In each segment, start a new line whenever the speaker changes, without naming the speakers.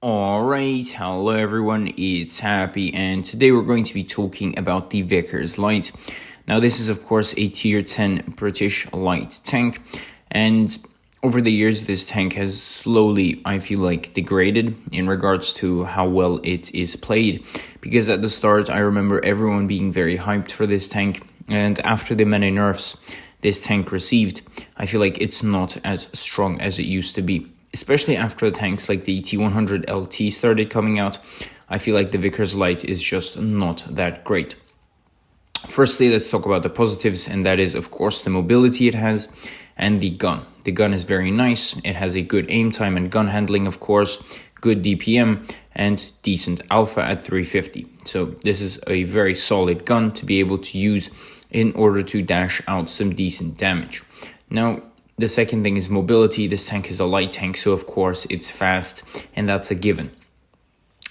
Alright, hello everyone, it's Happy, and today we're going to be talking about the Vickers Light. Now this is of course a tier 10 British light tank, and over the years this tank has slowly, I feel like, degraded in regards to how well it is played, because at the start I remember everyone being very hyped for this tank, and after the many nerfs this tank received, I feel like it's not as strong as it used to be. Especially after tanks like the T100 LT started coming out, I feel like the Vickers Light is just not that great. Firstly, let's talk about the positives, and that is, of course, the mobility it has and the gun. The gun is very nice. It has a good aim time and gun handling, of course, good DPM, and decent alpha at 350. So this is a very solid gun to be able to use in order to dash out some decent damage. Now, the second thing is mobility. This tank is a light tank, so of course it's fast, and that's a given.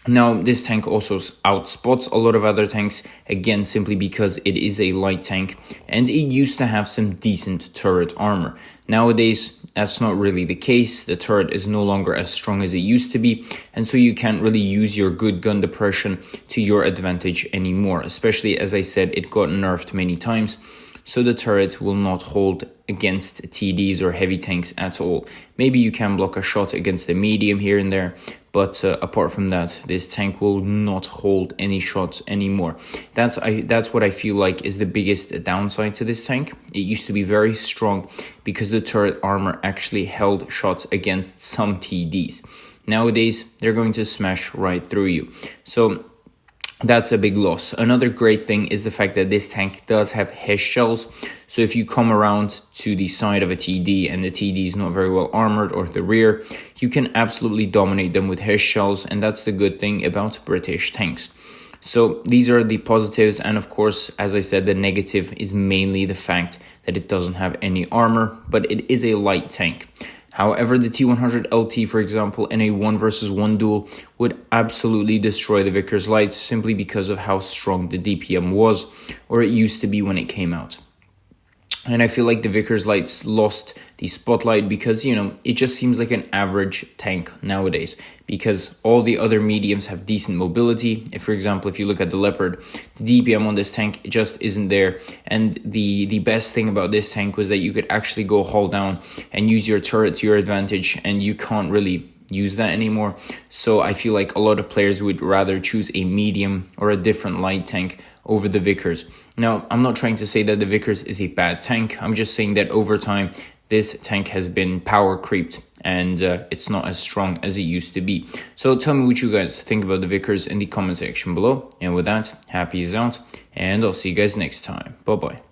Now, this tank also outspots a lot of other tanks, again, simply because it is a light tank, and it used to have some decent turret armor. Nowadays, that's not really the case. The turret is no longer as strong as it used to be, and so you can't really use your good gun depression to your advantage anymore. Especially, as I said, it got nerfed many times, so the turret will not hold against TDs or heavy tanks at all. Maybe you can block a shot against the medium here and there, but apart from that, this tank will not hold any shots anymore. That's what I feel like is the biggest downside to this tank. It used to be very strong because the turret armor actually held shots against some TDs. Nowadays, they're going to smash right through you. So that's a big loss. Another great thing is the fact that this tank does have HESH shells. So if you come around to the side of a TD and the TD is not very well armored, or the rear, you can absolutely dominate them with HESH shells, and that's the good thing about British tanks. So these are the positives, and of course, as I said, the negative is mainly the fact that it doesn't have any armor, but it is a light tank. However, the T100 LT, for example, in a 1 versus 1 duel would absolutely destroy the Vickers Lights simply because of how strong the DPM was, or it used to be when it came out. And I feel like the Vickers Lights lost the spotlight because, it just seems like an average tank nowadays, because all the other mediums have decent mobility. For example, if you look at the Leopard, the DPM on this tank just isn't there. And the best thing about this tank was that you could actually go hull down and use your turret to your advantage, and you can't really use that anymore. So I feel like a lot of players would rather choose a medium or a different light tank over the Vickers. Now, I'm not trying to say that the Vickers is a bad tank. I'm just saying that over time, this tank has been power creeped, and it's not as strong as it used to be. So tell me what you guys think about the Vickers in the comment section below. And with that, Happy is out, and I'll see you guys next time. Bye-bye.